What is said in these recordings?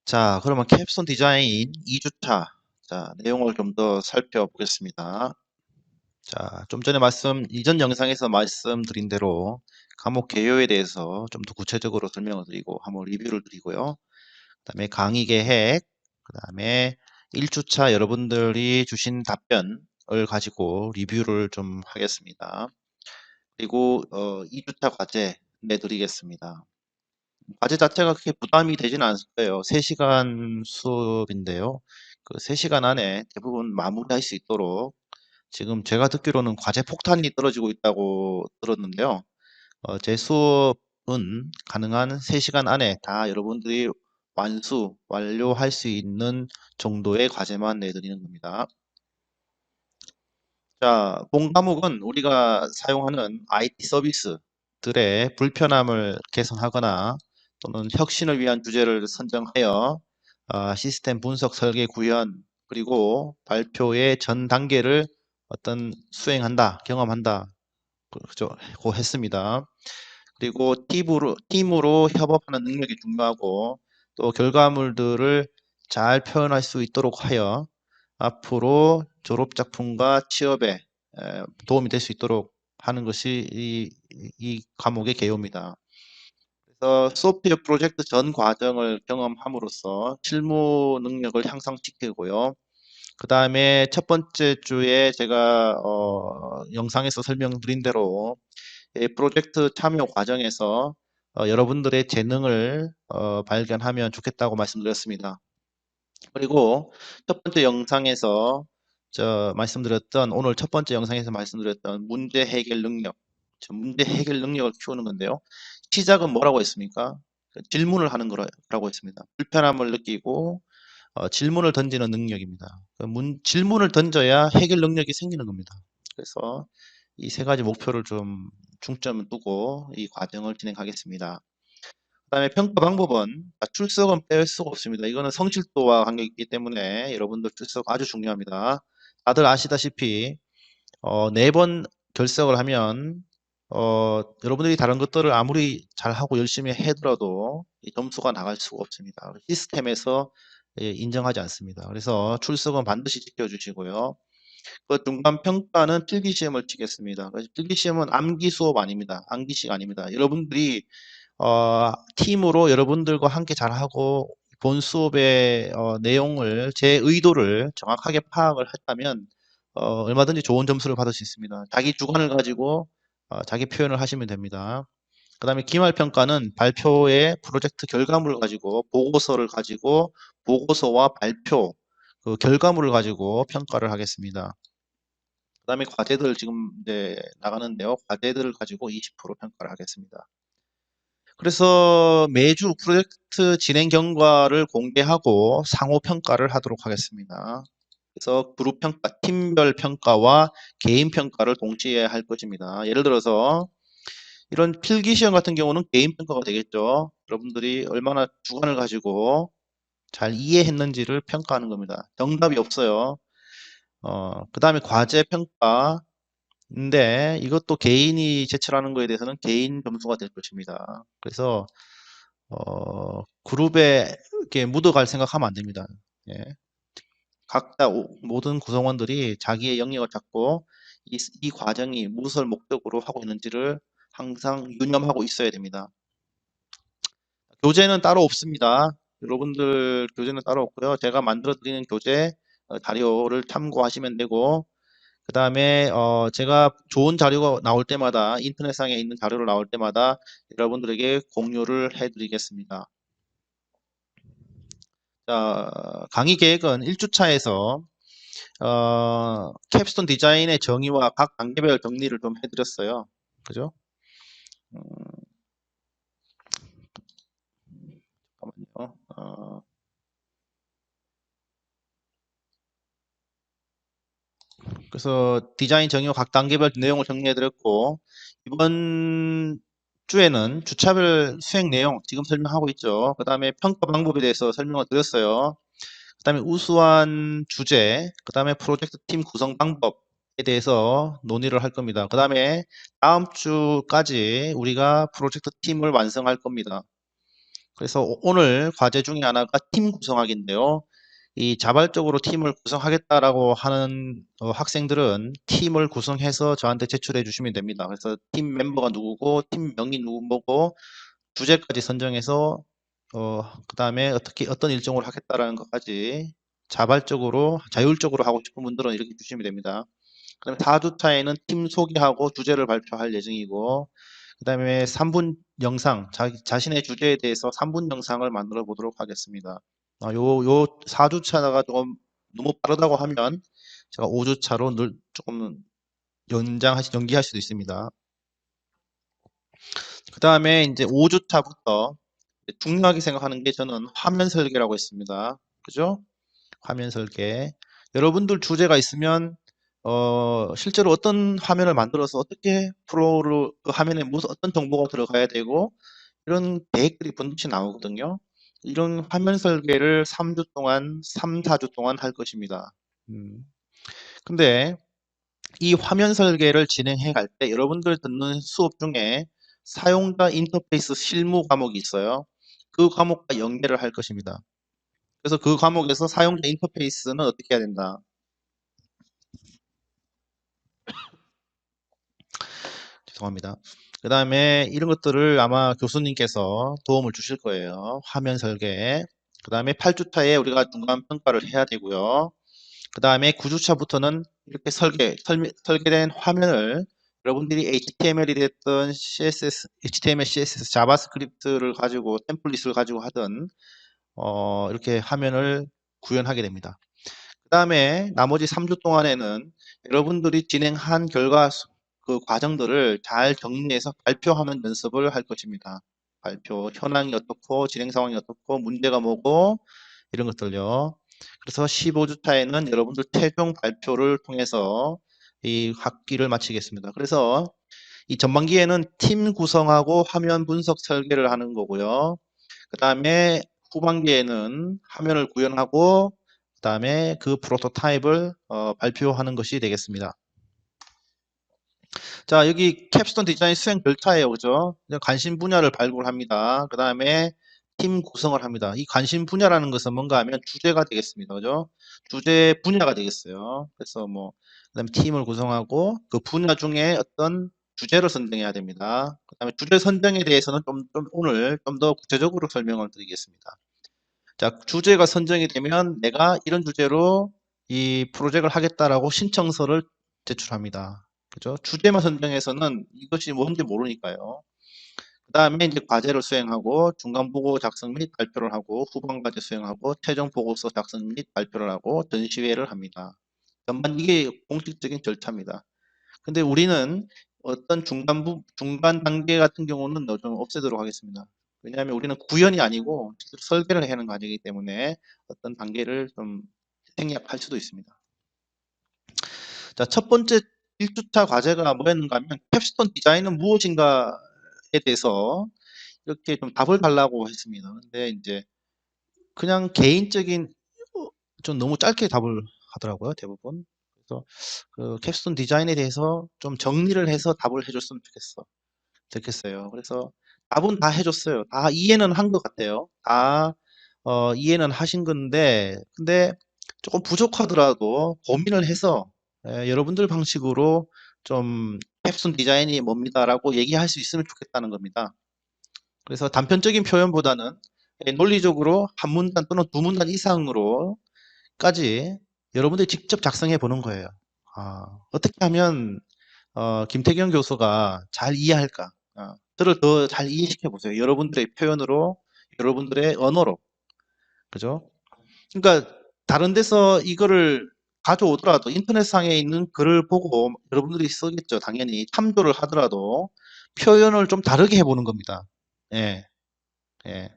자, 그러면 캡스톤 디자인 2주차. 자, 내용을 좀 더 살펴보겠습니다. 자, 좀 전에 이전 영상에서 말씀드린 대로 과목 개요에 대해서 좀 더 구체적으로 설명을 드리고, 한번 리뷰를 드리고요. 그 다음에 강의 계획, 그 다음에 1주차 여러분들이 주신 답변을 가지고 리뷰를 좀 하겠습니다. 그리고 2주차 과제 내드리겠습니다. 과제 자체가 그렇게 부담이 되지는 않을 거예요. 3시간 수업인데요. 그 3시간 안에 대부분 마무리할 수 있도록 지금 제가 듣기로는 과제 폭탄이 떨어지고 있다고 들었는데요. 제 수업은 가능한 3시간 안에 다 여러분들이 완료할 수 있는 정도의 과제만 내드리는 겁니다. 자, 본 과목은 우리가 사용하는 IT 서비스들의 불편함을 개선하거나 또는 혁신을 위한 주제를 선정하여 시스템 분석 설계 구현 그리고 발표의 전 단계를 수행한다, 경험한다, 그죠? 고 했습니다. 그리고 팀으로 협업하는 능력이 중요하고 또 결과물들을 잘 표현할 수 있도록 하여 앞으로 졸업작품과 취업에 도움이 될 수 있도록 하는 것이 이 과목의 개요입니다. 그래서 소프트웨어 프로젝트 전 과정을 경험함으로써 실무 능력을 향상시키고요. 그 다음에 첫 번째 주에 제가 영상에서 설명드린 대로 프로젝트 참여 과정에서 여러분들의 재능을 발견하면 좋겠다고 말씀드렸습니다. 그리고 첫 번째 영상에서 오늘 첫 번째 영상에서 말씀드렸던 문제 해결 능력, 문제 해결 능력을 키우는 건데요. 시작은 뭐라고 했습니까? 질문을 하는 거라고 했습니다. 불편함을 느끼고 질문을 던지는 능력입니다. 질문을 던져야 해결 능력이 생기는 겁니다. 그래서 이 세 가지 목표를 좀 중점을 두고 이 과정을 진행하겠습니다. 그다음에 평가 방법은 출석은 뺄 수가 없습니다. 이거는 성실도와 관계가 있기 때문에 여러분들 출석 아주 중요합니다. 다들 아시다시피 4번 결석을 하면 여러분들이 다른 것들을 아무리 잘하고 열심히 해더라도 이 점수가 나갈 수가 없습니다. 시스템에서 인정하지 않습니다. 그래서 출석은 반드시 지켜주시고요. 그 중간 평가는 필기시험을 치겠습니다. 그래서 필기시험은 암기 수업 아닙니다. 암기식 아닙니다. 여러분들이 팀으로 여러분들과 함께 잘하고 본 수업의 내용을 제 의도를 정확하게 파악을 했다면 얼마든지 좋은 점수를 받을 수 있습니다. 자기 주관을 가지고 자기 표현을 하시면 됩니다. 그 다음에 기말평가는 발표의 프로젝트 결과물을 가지고 보고서를 가지고 보고서와 발표 그 결과물을 가지고 평가를 하겠습니다. 그 다음에 과제들 지금 이제 나가는데요. 과제들을 가지고 20% 평가를 하겠습니다. 그래서 매주 프로젝트 진행 경과를 공개하고 상호 평가를 하도록 하겠습니다. 그래서 그룹 평가, 팀별 평가와 개인 평가를 동시에 할 것입니다. 예를 들어서 이런 필기 시험 같은 경우는 개인 평가가 되겠죠. 여러분들이 얼마나 주관을 가지고 잘 이해했는지를 평가하는 겁니다. 정답이 없어요. 그 다음에 과제 평가인데 이것도 개인이 제출하는 거에 대해서는 개인 점수가 될 것입니다. 그래서 그룹에 이렇게 묻어갈 생각하면 안 됩니다. 예. 각자 모든 구성원들이 자기의 영역을 잡고 이 과정이 무엇을 목적으로 하고 있는지를 항상 유념하고 있어야 됩니다. 교재는 따로 없습니다. 여러분들 교재는 따로 없고요. 제가 만들어 드리는 교재 자료를 참고하시면 되고 그 다음에 제가 좋은 자료가 나올 때마다 인터넷상에 있는 자료를 나올 때마다 여러분들에게 공유를 해 드리겠습니다. 자, 강의 계획은 1주차에서 캡스톤 디자인의 정의와 각 단계별 정리를 좀 해드렸어요. 그죠? 음, 잠깐만요. 그래서 디자인 정의와 각 단계별 내용을 정리해드렸고 이번 주에는 주차별 수행 내용 지금 설명하고 있죠. 그 다음에 평가 방법에 대해서 설명을 드렸어요. 그 다음에 우수한 주제, 그 다음에 프로젝트 팀 구성 방법에 대해서 논의를 할 겁니다. 그 다음에 다음 주까지 우리가 프로젝트 팀을 완성할 겁니다. 그래서 오늘 과제 중에 하나가 팀 구성하기인데요. 이 자발적으로 팀을 구성하겠다라고 하는 학생들은 팀을 구성해서 저한테 제출해 주시면 됩니다. 그래서 팀 멤버가 누구고 팀 명이 누구고 주제까지 선정해서 그 다음에 어떻게 어떤 일정으로 하겠다라는 것까지 자발적으로 자율적으로 하고 싶은 분들은 이렇게 주시면 됩니다. 그다음에 4주차에는 팀 소개하고 주제를 발표할 예정이고 그 다음에 3분 영상 자신의 주제에 대해서 3분 영상을 만들어 보도록 하겠습니다. 요 4주차가 조금 너무 빠르다고 하면 제가 5주차로 조금 연기할 수도 있습니다. 그 다음에 이제 5주차부터 중요하게 생각하는 게 저는 화면 설계라고 했습니다. 그죠? 화면 설계. 여러분들 주제가 있으면 실제로 어떤 화면을 만들어서 어떻게 프로를 그 화면에 무슨 어떤 정보가 들어가야 되고 이런 계획들이 번듯이 나오거든요. 이런 화면 설계를 3주 동안, 3, 4주 동안 할 것입니다. 근데 이 화면 설계를 진행해 갈 때 여러분들 듣는 수업 중에 사용자 인터페이스 실무 과목이 있어요. 그 과목과 연계를 할 것입니다. 그래서 그 과목에서 사용자 인터페이스는 어떻게 해야 된다. 죄송합니다. 그 다음에 이런 것들을 아마 교수님께서 도움을 주실 거예요. 화면 설계. 그 다음에 8주차에 우리가 중간 평가를 해야 되고요. 그 다음에 9주차부터는 이렇게 설계된 화면을 여러분들이 HTML이 됐든 CSS, HTML, CSS, 자바스크립트를 가지고 템플릿을 가지고 하든 이렇게 화면을 구현하게 됩니다. 그 다음에 나머지 3주 동안에는 여러분들이 진행한 결과 그 과정들을 잘 정리해서 발표하는 연습을 할 것입니다. 발표, 현황이 어떻고 진행 상황이 어떻고 문제가 뭐고 이런 것들요. 그래서 15주차에는 여러분들 최종 발표를 통해서 이 학기를 마치겠습니다. 그래서 이 전반기에는 팀 구성하고 화면 분석 설계를 하는 거고요. 그 다음에 후반기에는 화면을 구현하고 그 다음에 그 프로토타입을 발표하는 것이 되겠습니다. 자, 여기 캡스톤 디자인 수행 절차예요. 그죠? 관심 분야를 발굴합니다. 그 다음에 팀 구성을 합니다. 이 관심 분야라는 것은 뭔가 하면 주제가 되겠습니다. 그죠? 주제 분야가 되겠어요. 그래서 뭐, 그 다음에 팀을 구성하고 그 분야 중에 어떤 주제를 선정해야 됩니다. 그 다음에 주제 선정에 대해서는 오늘 좀 더 구체적으로 설명을 드리겠습니다. 자, 주제가 선정이 되면 내가 이런 주제로 이 프로젝트를 하겠다라고 신청서를 제출합니다. 그죠? 주제만 선정해서는 이것이 뭔지 모르니까요. 그 다음에 이제 과제를 수행하고 중간 보고 작성 및 발표를 하고 후반 과제 수행하고 최종 보고서 작성 및 발표를 하고 전시회를 합니다. 전반 이게 공식적인 절차입니다. 근데 우리는 어떤 중간 단계 같은 경우는 좀 없애도록 하겠습니다. 왜냐하면 우리는 구현이 아니고 실제로 설계를 해야 하는 과정이기 때문에 어떤 단계를 좀 생략할 수도 있습니다. 자, 첫 번째 1주차 과제가 뭐였는가 하면 캡스톤 디자인은 무엇인가에 대해서 이렇게 좀 답을 달라고 했습니다. 근데 이제 그냥 개인적인 좀 너무 짧게 답을 하더라고요, 대부분. 그래서 그 캡스톤 디자인에 대해서 좀 정리를 해서 답을 해줬으면 좋겠어요. 그래서 답은 다 해줬어요. 다 이해는 한 것 같아요. 다 이해는 하신 건데, 근데 조금 부족하더라도 고민을 해서 여러분들 방식으로 좀 캡스톤 디자인이 뭡니다라고 얘기할 수 있으면 좋겠다는 겁니다. 그래서 단편적인 표현보다는 논리적으로 한 문단 또는 두 문단 이상으로까지 여러분들이 직접 작성해 보는 거예요. 어떻게 하면 김태경 교수가 잘 이해할까? 저를 더 잘 이해시켜 보세요. 여러분들의 표현으로, 여러분들의 언어로. 그죠? 그러니까 다른 데서 이거를 가져오더라도 인터넷상에 있는 글을 보고 여러분들이 쓰겠죠. 당연히 참조를 하더라도 표현을 좀 다르게 해보는 겁니다. 예, 예.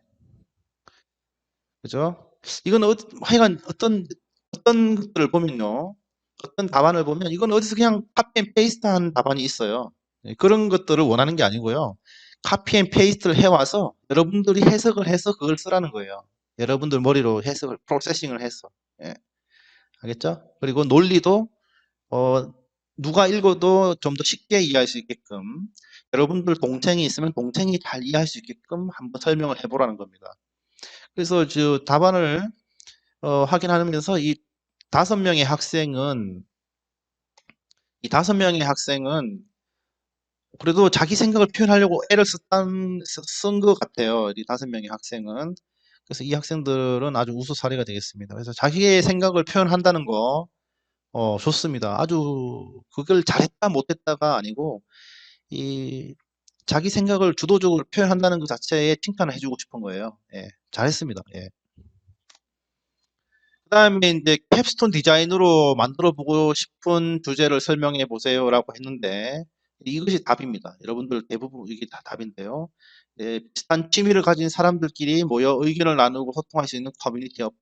그죠? 이건 하여간 어떤 것들을 보면요. 어떤 답안을 보면 이건 어디서 그냥 카피 앤 페이스트 한 답안이 있어요. 그런 것들을 원하는 게 아니고요. 카피 앤 페이스트를 해와서 여러분들이 해석을 해서 그걸 쓰라는 거예요. 여러분들 머리로 해석을, 프로세싱을 해서. 예, 알겠죠? 그리고 논리도, 누가 읽어도 좀 더 쉽게 이해할 수 있게끔 여러분들 동생이 있으면 동생이 잘 이해할 수 있게끔 한번 설명을 해보라는 겁니다. 그래서 저 답안을 확인하면서 이 5명의 학생은 그래도 자기 생각을 표현하려고 애를 쓴 것 같아요. 이 5명의 학생은. 그래서 이 학생들은 아주 우수 사례가 되겠습니다. 그래서 자기의 생각을 표현한다는 거 좋습니다. 아주 그걸 잘했다 못했다가 아니고 이 자기 생각을 주도적으로 표현한다는 것 자체에 칭찬을 해주고 싶은 거예요. 예, 잘했습니다. 예. 그 다음에 이제 캡스톤 디자인으로 만들어 보고 싶은 주제를 설명해 보세요라고 했는데 이것이 답입니다. 여러분들 대부분 이게 다 답인데요. 예, 비슷한 취미를 가진 사람들끼리 모여 의견을 나누고 소통할 수 있는 커뮤니티 어플,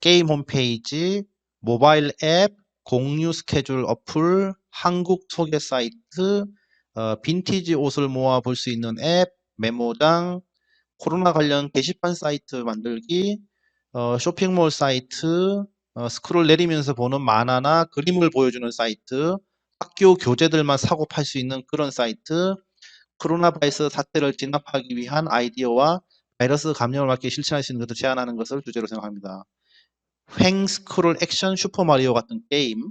게임 홈페이지, 모바일 앱, 공유 스케줄 어플, 한국 소개 사이트, 빈티지 옷을 모아 볼 수 있는 앱, 메모장, 코로나 관련 게시판 사이트 만들기, 쇼핑몰 사이트, 스크롤 내리면서 보는 만화나 그림을 보여주는 사이트, 학교 교재들만 사고 팔 수 있는 그런 사이트, 코로나 바이러스 사태를 진압하기 위한 아이디어와 바이러스 감염을 막기 실천할 수 있는 것을 제안하는 것을 주제로 생각합니다. 횡 스크롤 액션 슈퍼마리오 같은 게임,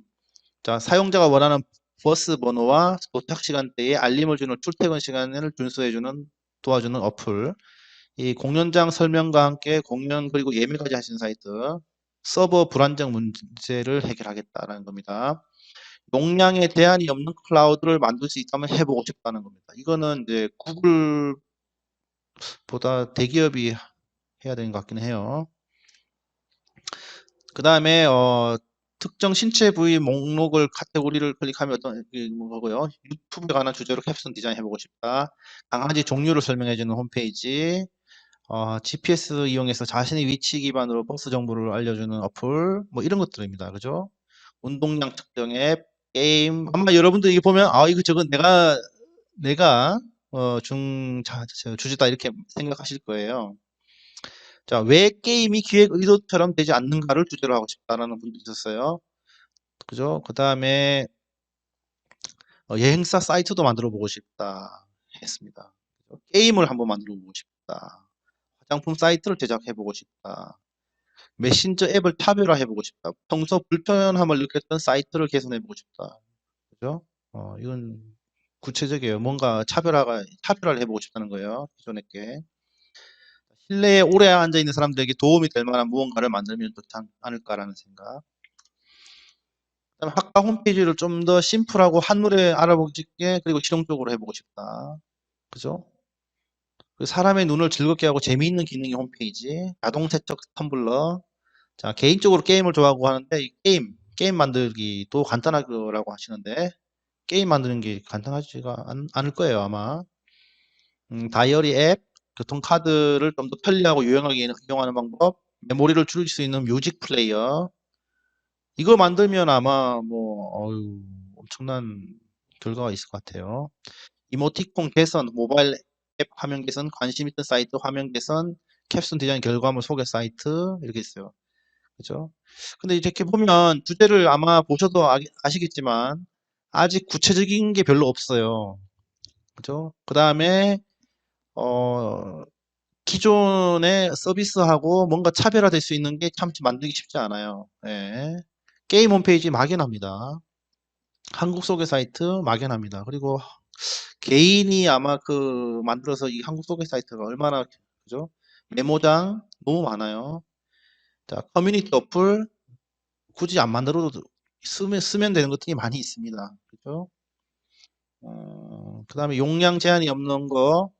자, 사용자가 원하는 버스 번호와 도착 시간대에 알림을 주는 출퇴근 시간을 준수해주는 도와주는 어플, 이 공연장 설명과 함께 공연 그리고 예매까지 하시는 사이트, 서버 불안정 문제를 해결하겠다라는 겁니다. 용량에 제한이 없는 클라우드를 만들 수 있다면 해보고 싶다는 겁니다. 이거는 이제 구글보다 대기업이 해야 되는 것 같긴 해요. 그 다음에 특정 신체 부위 목록을 카테고리를 클릭하면 어떤 거고요. 유튜브에 관한 주제로 캡션 디자인 해보고 싶다. 강아지 종류를 설명해주는 홈페이지. GPS 이용해서 자신의 위치 기반으로 버스 정보를 알려주는 어플. 뭐 이런 것들입니다. 그죠? 운동량 측정 앱, 게임. 아마 여러분들 이게 보면 이거 저건 내가 주제다 이렇게 생각하실 거예요. 자, 왜 게임이 기획 의도처럼 되지 않는가를 주제로 하고 싶다라는 분도 있었어요. 그죠? 그 다음에 여행사 사이트도 만들어 보고 싶다 했습니다. 게임을 한번 만들어 보고 싶다. 화장품 사이트를 제작해 보고 싶다. 메신저 앱을 차별화해 보고 싶다. 평소 불편함을 느꼈던 사이트를 개선해 보고 싶다. 그죠? 이건 구체적이에요. 뭔가 차별화를 해보고 싶다는 거예요. 기존에 게. 실내에 오래 앉아 있는 사람들에게 도움이 될 만한 무언가를 만들면 좋지 않을까라는 생각. 그다음에 학과 홈페이지를 좀 더 심플하고 한눈에 알아보기 쉽게 그리고 실용적으로 해보고 싶다. 그죠? 사람의 눈을 즐겁게 하고 재미있는 기능의 홈페이지, 자동 세척 텀블러. 자, 개인적으로 게임을 좋아하고 하는데 이 게임 만들기도 간단하다고 하시는데 게임 만드는 게 간단하지가 않을 거예요, 아마. 다이어리 앱, 교통카드를 좀 더 편리하고 유용하게 이용하는 방법, 메모리를 줄일 수 있는 뮤직 플레이어. 이거 만들면 아마 엄청난 결과가 있을 것 같아요. 이모티콘 개선, 모바일 앱 화면 개선, 관심 있던 사이트 화면 개선, 캡션 디자인 결과물 소개 사이트 이렇게 있어요. 그죠? 근데 이렇게 보면 주제를 아마 보셔도 아시겠지만 아직 구체적인 게 별로 없어요. 그죠? 그 다음에 기존의 서비스하고 뭔가 차별화될 수 있는 게 참 만들기 쉽지 않아요. 예. 게임 홈페이지 막연합니다. 한국 소개 사이트 막연합니다. 그리고 개인이 아마 만들어서 이 한국 소개 사이트가 얼마나 그죠? 메모장 너무 많아요. 자, 커뮤니티 어플 굳이 안 만들어도 쓰면 되는 것들이 많이 있습니다. 그죠? 그 다음에 용량 제한이 없는 거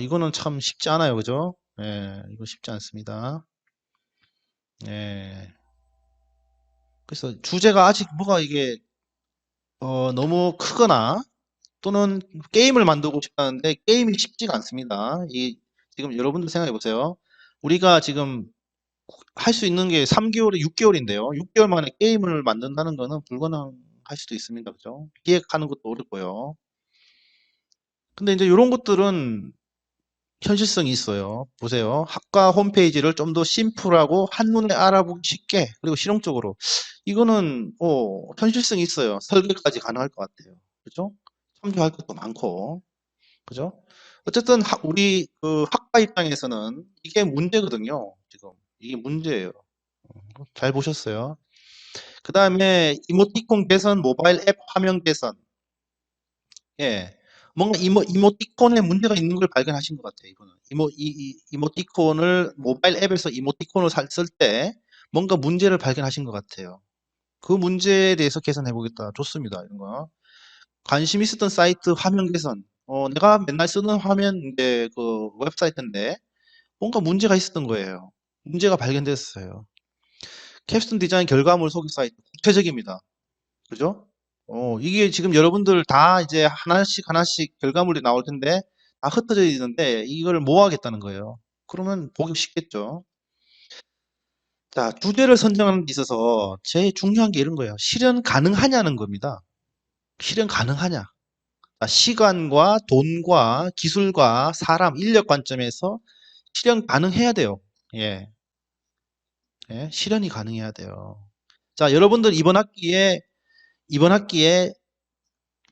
이거는 참 쉽지 않아요. 그죠? 예, 이거 쉽지 않습니다. 예. 그래서 주제가 아직 뭐가 이게 너무 크거나 또는 게임을 만들고 싶다는데 게임이 쉽지가 않습니다. 지금 여러분들 생각해 보세요. 우리가 지금 할 수 있는 게 3개월에 6개월인데요. 6개월 만에 게임을 만든다는 거는 불가능할 수도 있습니다. 그죠? 기획하는 것도 어렵고요. 근데 이제 이런 것들은 현실성이 있어요. 보세요. 학과 홈페이지를 좀 더 심플하고 한눈에 알아보기 쉽게 그리고 실용적으로 이거는 현실성이 있어요. 설계까지 가능할 것 같아요. 그죠? 참조할 것도 많고, 그죠? 어쨌든 우리 그 학과 입장에서는 이게 문제거든요. 지금 이게 문제예요. 잘 보셨어요. 그 다음에 이모티콘 개선, 모바일 앱 화면 개선. 예. 뭔가 이모티콘에 문제가 있는 걸 발견하신 것 같아요, 이거는. 이모티콘을, 모바일 앱에서 이모티콘을 쓸 때 뭔가 문제를 발견하신 것 같아요. 그 문제에 대해서 개선해 보겠다. 좋습니다, 이런 거. 관심 있었던 사이트 화면 개선. 내가 맨날 쓰는 화면, 이제 그 웹사이트인데 뭔가 문제가 있었던 거예요. 문제가 발견됐어요. 캡스톤 디자인 결과물 소개 사이트. 구체적입니다. 그죠? 이게 지금 여러분들 다 이제 하나씩 하나씩 결과물이 나올 텐데 다 흩어져 있는데 이걸 모아야겠다는 거예요. 그러면 보기 쉽겠죠. 자, 주제를 선정하는 데 있어서 제일 중요한 게 이런 거예요. 실현 가능하냐는 겁니다. 실현 가능하냐. 자, 시간과 돈과 기술과 사람, 인력 관점에서 실현 가능해야 돼요. 예, 예, 실현이 가능해야 돼요. 자, 여러분들 이번 학기에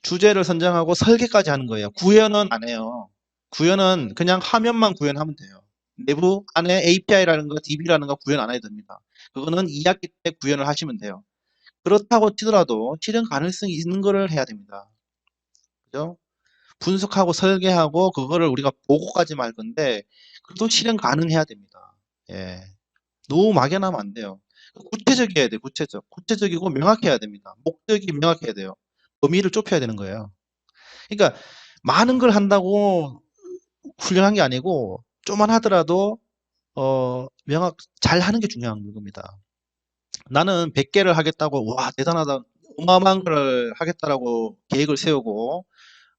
주제를 선정하고 설계까지 하는 거예요. 구현은 안 해요. 구현은 그냥 화면만 구현하면 돼요. 내부 안에 API라는 거, DB라는 거 구현 안 해도 됩니다. 그거는 2학기 때 구현을 하시면 돼요. 그렇다고 치더라도 실현 가능성이 있는 거를 해야 됩니다. 그죠? 분석하고 설계하고 그거를 우리가 보고까지 할 건데 그래도 실현 가능해야 됩니다. 예. 너무 막연하면 안 돼요. 구체적이어야 돼요. 구체적이고 명확해야 됩니다. 목적이 명확해야 돼요. 범위를 좁혀야 되는 거예요. 그러니까 많은 걸 한다고 훌륭한 게 아니고 좀만 하더라도 잘 하는 게 중요한 겁니다. 나는 100개를 하겠다고 와 대단하다 어마어마한 걸 하겠다라고 계획을 세우고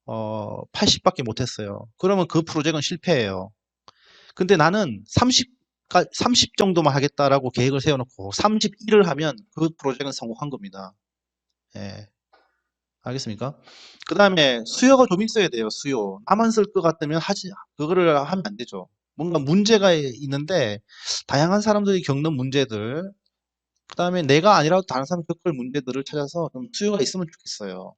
80밖에 못했어요. 그러면 그 프로젝트는 실패예요. 근데 나는 30 정도만 하겠다라고 계획을 세워놓고 31을 하면 그 프로젝트는 성공한 겁니다. 예. 알겠습니까? 그 다음에 수요가 좀 있어야 돼요. 수요. 나만 쓸 것 같으면 그거를 하면 안 되죠. 뭔가 문제가 있는데 다양한 사람들이 겪는 문제들, 그 다음에 내가 아니라도 다른 사람이 겪을 문제들을 찾아서 좀 수요가 있으면 좋겠어요.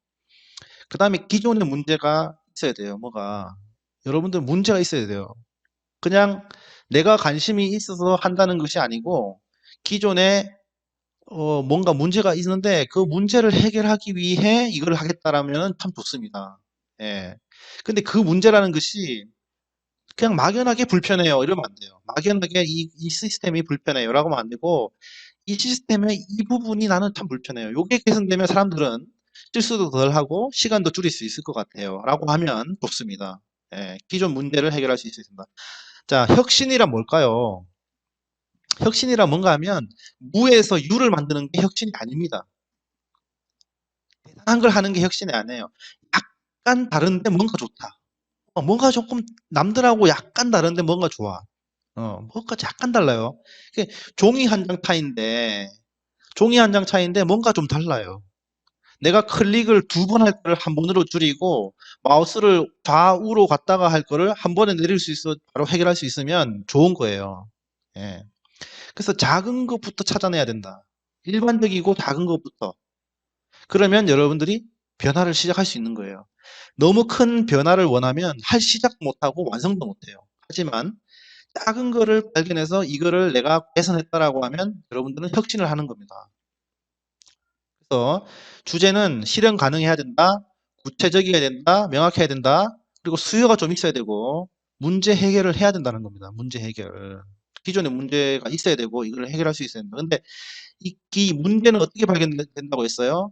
그 다음에 기존의 문제가 있어야 돼요. 뭐가 여러분들 문제가 있어야 돼요. 그냥 내가 관심이 있어서 한다는 것이 아니고 기존에 뭔가 문제가 있는데 그 문제를 해결하기 위해 이걸 하겠다라면 참 좋습니다. 예. 근데 그 문제라는 것이 그냥 막연하게 불편해요. 이러면 안 돼요. 막연하게 이 시스템이 불편해요. 라고 하면 안 되고 이 시스템의 이 부분이 나는 참 불편해요. 요게 개선되면 사람들은 실수도 덜 하고 시간도 줄일 수 있을 것 같아요. 라고 하면 좋습니다. 예. 기존 문제를 해결할 수 있습니다. 자, 혁신이란 뭘까요? 혁신이란 뭔가 하면 무에서 유를 만드는 게 혁신이 아닙니다. 대단한 걸 하는 게 혁신이 아니에요. 약간 다른데 뭔가 좋다. 뭔가 조금 남들하고 약간 다른데 뭔가 좋아. 뭔가 약간 달라요. 종이 한 장 차이인데 종이 한 장 차이인데 뭔가 좀 달라요. 내가 클릭을 2번 할 거를 한 번으로 줄이고 마우스를 좌우로 갔다가 할 거를 한 번에 내릴 수 있어 바로 해결할 수 있으면 좋은 거예요. 예. 그래서 작은 것부터 찾아내야 된다. 일반적이고 작은 것부터. 그러면 여러분들이 변화를 시작할 수 있는 거예요. 너무 큰 변화를 원하면 시작도 못하고 완성도 못해요. 하지만 작은 거를 발견해서 이거를 내가 개선했다라고 하면 여러분들은 혁신을 하는 겁니다. 그래서 주제는 실현 가능해야 된다, 구체적이어야 된다, 명확해야 된다, 그리고 수요가 좀 있어야 되고 문제 해결을 해야 된다는 겁니다. 문제 해결. 기존에 문제가 있어야 되고 이걸 해결할 수 있어야 된다. 근데 이 문제는 어떻게 발견된다고 했어요?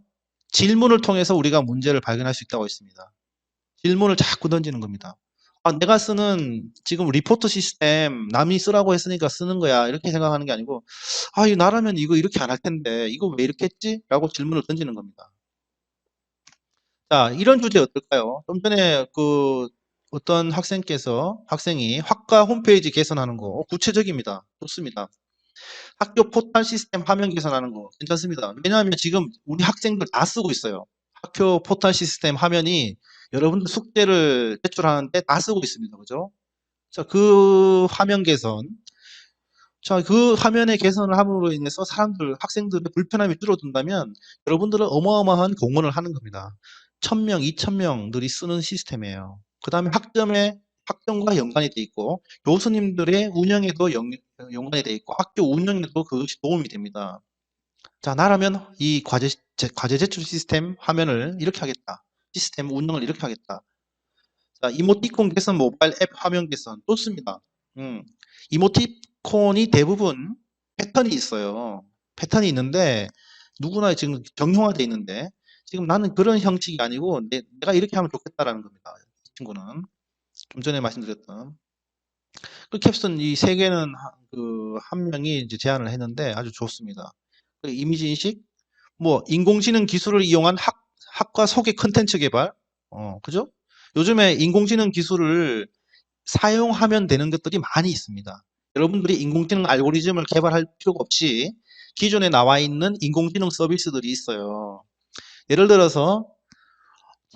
질문을 통해서 우리가 문제를 발견할 수 있다고 했습니다. 질문을 자꾸 던지는 겁니다. 내가 쓰는 지금 리포트 시스템 남이 쓰라고 했으니까 쓰는 거야. 이렇게 생각하는 게 아니고 이거 나라면 이거 이렇게 안 할 텐데 이거 왜 이렇게 했지? 라고 질문을 던지는 겁니다. 자, 이런 주제 어떨까요? 좀 전에 어떤 학생이 학과 홈페이지 개선하는 거 구체적입니다. 좋습니다. 학교 포털 시스템 화면 개선하는 거 괜찮습니다. 왜냐하면 지금 우리 학생들 다 쓰고 있어요. 학교 포털 시스템 화면이 여러분들 숙제를 제출하는데 다 쓰고 있습니다. 그죠? 자, 그 화면 개선. 자, 그 화면의 개선을 함으로 인해서 학생들의 불편함이 줄어든다면 여러분들은 어마어마한 공헌을 하는 겁니다. 1000명, 2000명들이 쓰는 시스템이에요. 그 다음에 학점과 연관이 돼 있고 교수님들의 운영에도 연관이 돼 있고 학교 운영에도 그것이 도움이 됩니다. 자, 나라면 이 과제 제출 시스템 화면을 이렇게 하겠다. 시스템 운영을 이렇게 하겠다. 자, 이모티콘 개선, 모바일 앱 화면 개선 좋습니다. 이모티콘이 대부분 패턴이 있어요. 패턴이 있는데 누구나 지금 정형화되어 있는데 지금 나는 그런 형식이 아니고 내가 이렇게 하면 좋겠다라는 겁니다. 이 친구는 좀 전에 말씀드렸던 그 캡스톤 이 세 개는 한 명이 이제 제안을 했는데 아주 좋습니다. 그 이미지 인식, 뭐 인공지능 기술을 이용한 학과 소개 컨텐츠 개발, 그죠? 요즘에 인공지능 기술을 사용하면 되는 것들이 많이 있습니다. 여러분들이 인공지능 알고리즘을 개발할 필요가 없이 기존에 나와 있는 인공지능 서비스들이 있어요. 예를 들어서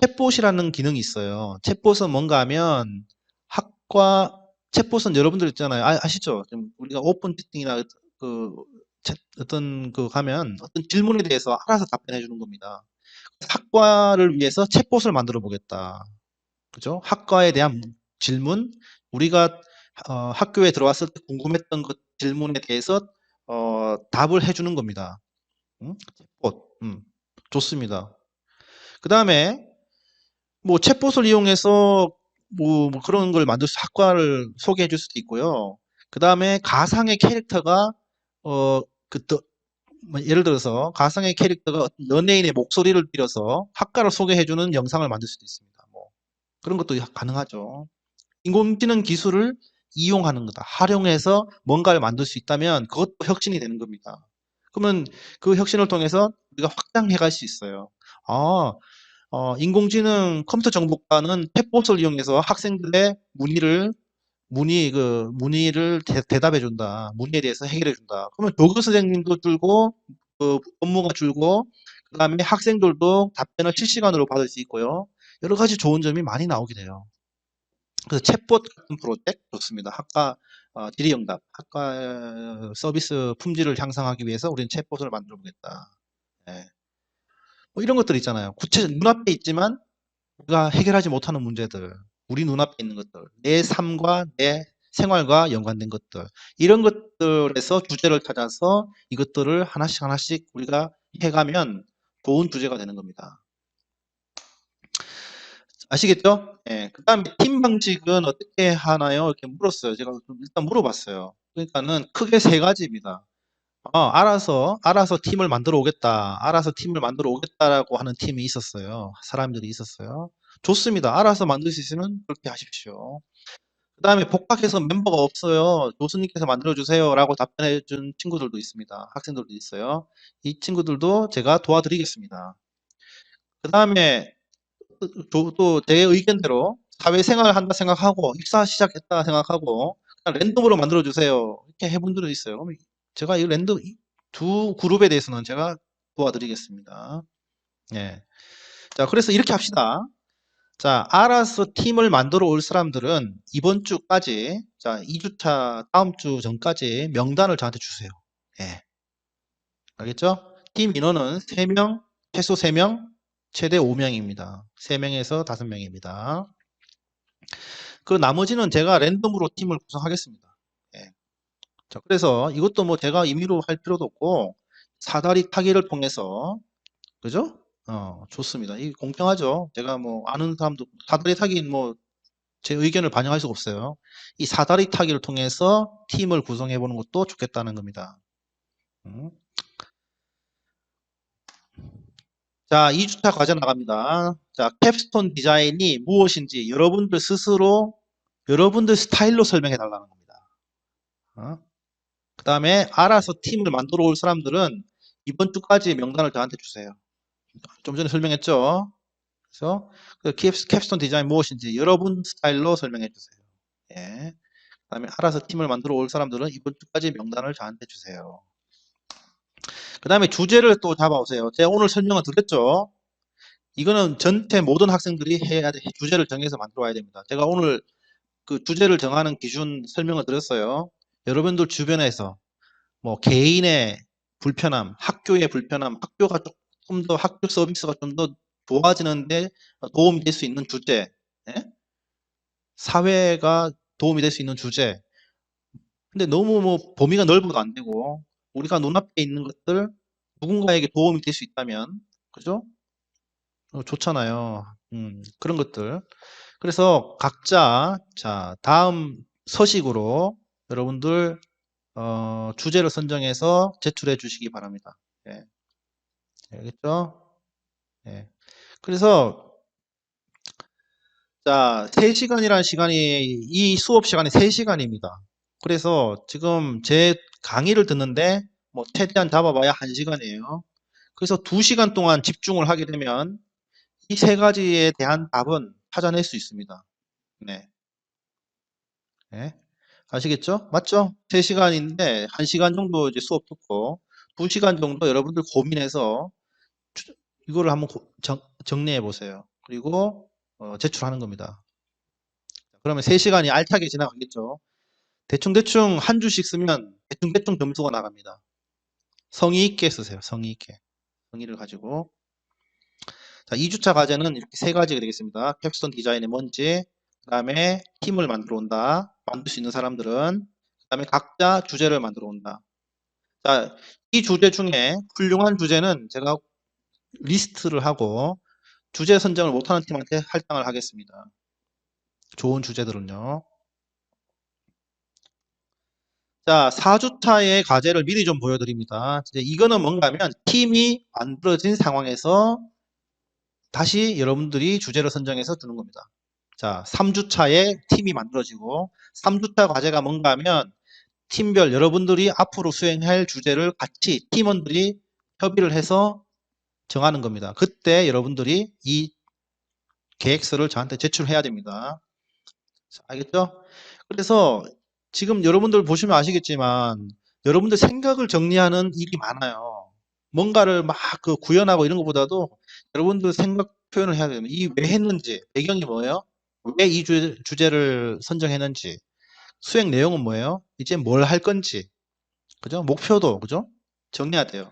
챗봇이라는 기능이 있어요. 챗봇은 뭔가 하면 챗봇은 여러분들 있잖아요. 아시죠? 지금 우리가 오픈 채팅이나 어떤 가면 어떤 질문에 대해서 알아서 답변해 주는 겁니다. 학과를 위해서 챗봇을 만들어 보겠다. 그죠? 학과에 대한 질문, 우리가 학교에 들어왔을 때 궁금했던 그 질문에 대해서 답을 해주는 겁니다. 챗봇, 좋습니다. 그 다음에 뭐 챗봇을 이용해서 뭐 그런 걸 만들 수 학과를 소개해 줄 수도 있고요. 그 다음에 가상의 캐릭터가 어, 그, 뭐 예를 들어서 가상의 캐릭터가 어떤 연예인의 목소리를 빌려서 학과를 소개해주는 영상을 만들 수도 있습니다. 뭐 그런 것도 가능하죠. 인공지능 기술을 이용하는 거다. 활용해서 뭔가를 만들 수 있다면 그것도 혁신이 되는 겁니다. 그러면 그 혁신을 통해서 우리가 확장해 갈 수 있어요. 아, 인공지능 컴퓨터 정보과는 챗봇을 이용해서 학생들의 문의를 대답해 준다. 문의에 대해서 해결해 준다. 그러면 교구 선생님도 줄고, 업무가 줄고, 그 다음에 학생들도 답변을 실시간으로 받을 수 있고요. 여러 가지 좋은 점이 많이 나오게 돼요. 그래서 챗봇 같은 프로젝트 좋습니다. 질의응답, 학과 서비스 품질을 향상하기 위해서 우리는 챗봇을 만들어 보겠다. 네. 뭐 이런 것들 있잖아요. 눈앞에 있지만 우리가 해결하지 못하는 문제들, 우리 눈앞에 있는 것들, 내 삶과 내 생활과 연관된 것들, 이런 것들에서 주제를 찾아서 이것들을 하나씩 하나씩 우리가 해가면 좋은 주제가 되는 겁니다. 아시겠죠? 예. 그 다음에 팀 방식은 어떻게 하나요? 이렇게 물었어요. 제가 일단 물어봤어요. 그러니까는 크게 세 가지입니다. 알아서 팀을 만들어 오겠다. 알아서 팀을 만들어 오겠다라고 하는 팀이 있었어요. 사람들이 있었어요. 좋습니다. 알아서 만들 수 있으면 그렇게 하십시오. 그 다음에 복학해서 멤버가 없어요. 교수님께서 만들어주세요. 라고 답변해 준 친구들도 있습니다. 학생들도 있어요. 이 친구들도 제가 도와드리겠습니다. 그 다음에 또 제 의견대로 사회생활을 한다 생각하고 입사 시작했다 생각하고 그냥 랜덤으로 만들어주세요. 이렇게 해본 분들도 있어요. 그럼 제가 이 두 그룹에 대해서는 제가 도와드리겠습니다. 예. 자, 그래서 이렇게 합시다. 자, 알아서 팀을 만들어 올 사람들은 이번 주까지, 자, 2주차 다음 주 전까지 명단을 저한테 주세요. 예. 알겠죠? 팀 인원은 3명, 최소 3명, 최대 5명입니다. 3명에서 5명입니다. 그 나머지는 제가 랜덤으로 팀을 구성하겠습니다. 예. 자, 그래서 이것도 뭐 제가 임의로 할 필요도 없고 사다리 타기를 통해서 그죠? 좋습니다. 이 공평하죠. 제가 뭐 아는 사람도 사다리 타기 뭐 제 의견을 반영할 수가 없어요. 이 사다리 타기를 통해서 팀을 구성해 보는 것도 좋겠다는 겁니다. 자, 2주차 과제 나갑니다. 자, 캡스톤 디자인이 무엇인지 여러분들 스스로 여러분들 스타일로 설명해 달라는 겁니다. 그 다음에 알아서 팀을 만들어 올 사람들은 이번 주까지 명단을 저한테 주세요. 좀 전에 설명했죠. 그래서 그 캡스톤 디자인 무엇인지 여러분 스타일로 설명해 주세요. 예. 그 다음에 알아서 팀을 만들어 올 사람들은 이번 주까지 명단을 저한테 주세요. 그 다음에 주제를 또 잡아오세요. 제가 오늘 설명을 드렸죠. 이거는 전체 모든 학생들이 해야 돼. 주제를 정해서 만들어 와야 됩니다. 제가 오늘 그 주제를 정하는 기준 설명을 드렸어요. 여러분들 주변에서 뭐 개인의 불편함, 학교의 불편함, 학교가 조금 더 학교 서비스가 좀 더 도와지는데 도움이 될 수 있는 주제, 예? 사회가 도움이 될 수 있는 주제. 근데 너무 뭐 범위가 넓어도 안 되고 우리가 눈앞에 있는 것들 누군가에게 도움이 될 수 있다면 그죠? 좋잖아요. 그런 것들. 그래서 각자 자 다음 서식으로 여러분들 주제를 선정해서 제출해 주시기 바랍니다. 예, 알겠죠? 예. 그래서 자 3시간이라는 시간이 이 수업 시간이 3시간입니다. 그래서 지금 제 강의를 듣는데 뭐 최대한 잡아봐야 1시간이에요. 그래서 2시간 동안 집중을 하게 되면 이 3가지에 대한 답은 찾아낼 수 있습니다. 네. 네. 아시겠죠? 맞죠? 3시간인데 1시간 정도 이제 수업 듣고 2시간 정도 여러분들 고민해서 이거를 한번 정리해 보세요. 그리고 제출하는 겁니다. 그러면 3시간이 알차게 지나가겠죠? 대충대충 한 주씩 쓰면 대충대충 점수가 나갑니다. 성의 있게 쓰세요. 성의 있게. 성의를 가지고. 자, 2주차 과제는 이렇게 3가지가 되겠습니다. 캡스톤 디자인이 뭔지, 그 다음에 팀을 만들어 온다. 만들 수 있는 사람들은, 그 다음에 각자 주제를 만들어 온다. 자, 이 주제 중에 훌륭한 주제는 제가 리스트를 하고 주제 선정을 못하는 팀한테 할당을 하겠습니다. 좋은 주제들은요. 자, 4주차의 과제를 미리 좀 보여드립니다. 이제 이거는 뭔가 하면 팀이 만들어진 상황에서 다시 여러분들이 주제를 선정해서 주는 겁니다. 자, 3주차에 팀이 만들어지고 3주차 과제가 뭔가 하면 팀별 여러분들이 앞으로 수행할 주제를 같이 팀원들이 협의를 해서 정하는 겁니다. 그때 여러분들이 이 계획서를 저한테 제출해야 됩니다. 자, 알겠죠? 그래서 지금 여러분들 보시면 아시겠지만 여러분들 생각을 정리하는 일이 많아요. 뭔가를 막 그 구현하고 이런 것보다도 여러분들 생각 표현을 해야 됩니다. 이 왜 했는지, 배경이 뭐예요? 왜 이 주제를 선정했는지, 수행 내용은 뭐예요? 이제 뭘 할 건지, 그죠? 목표도, 그죠? 정리해야 돼요.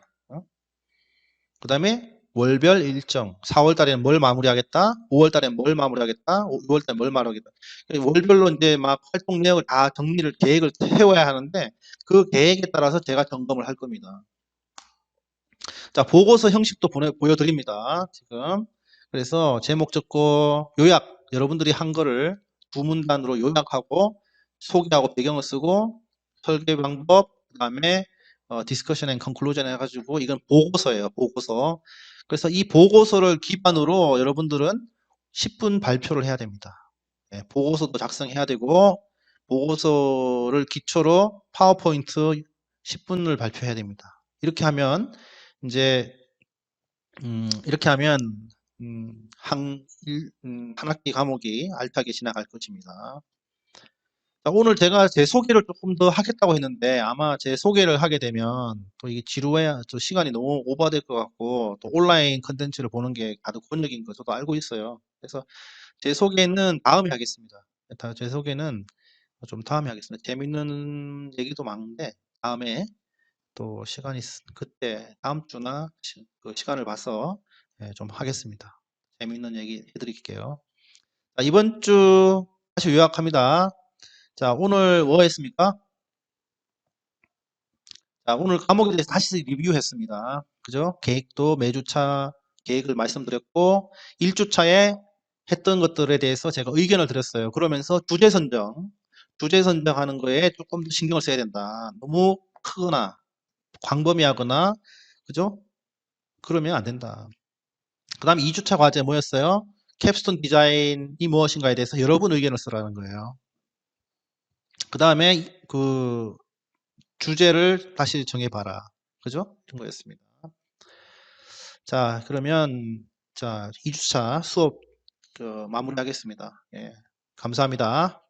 그 다음에 월별 일정, 4월 달에는 뭘 마무리하겠다, 5월 달에는 뭘 마무리하겠다, 6월 달에 뭘 마무리하겠다. 월별로 이제 막 활동 내역을 다 정리를, 계획을 세워야 하는데 그 계획에 따라서 제가 점검을 할 겁니다. 자, 보고서 형식도 보여드립니다. 지금. 그래서 제목 적고 요약, 여러분들이 한 거를 두 문단으로 요약하고 소개하고 배경을 쓰고 설계 방법, 그 다음에 디스커션 앤 컨클루전 해가지고 이건 보고서예요. 보고서. 그래서 이 보고서를 기반으로 여러분들은 10분 발표를 해야 됩니다. 예, 보고서도 작성해야 되고 보고서를 기초로 파워포인트 10분을 발표해야 됩니다. 이렇게 하면 이제 이렇게 하면 한 학기 과목이 알차게 지나갈 것입니다. 자, 오늘 제가 제 소개를 조금 더 하겠다고 했는데 아마 제 소개를 하게 되면 또 이게 지루해, 또 시간이 너무 오버될 것 같고 또 온라인 컨텐츠를 보는 게 가장 권력인 거 저도 알고 있어요. 그래서 제 소개는 다음에 하겠습니다. 제 소개는 좀 다음에 하겠습니다. 재밌는 얘기도 많은데 다음에 또 시간이 그때 다음 주나 그 시간을 봐서 좀 하겠습니다. 재밌는 얘기 해드릴게요. 자, 이번 주 다시 요약합니다. 자, 오늘 뭐 했습니까? 자, 오늘 과목에 대해서 다시 리뷰했습니다. 그죠? 계획도 매주차 계획을 말씀드렸고 1주차에 했던 것들에 대해서 제가 의견을 드렸어요. 그러면서 주제 선정하는 거에 조금 더 신경을 써야 된다. 너무 크거나 광범위하거나 그죠? 그러면 안 된다. 그 다음 2주차 과제 뭐였어요? 캡스톤 디자인이 무엇인가에 대해서 여러분 의견을 쓰라는 거예요. 그 다음에 그 주제를 다시 정해봐라. 그죠? 이런 거였습니다. 자, 그러면 자 2주차 수업 마무리하겠습니다. 예, 감사합니다.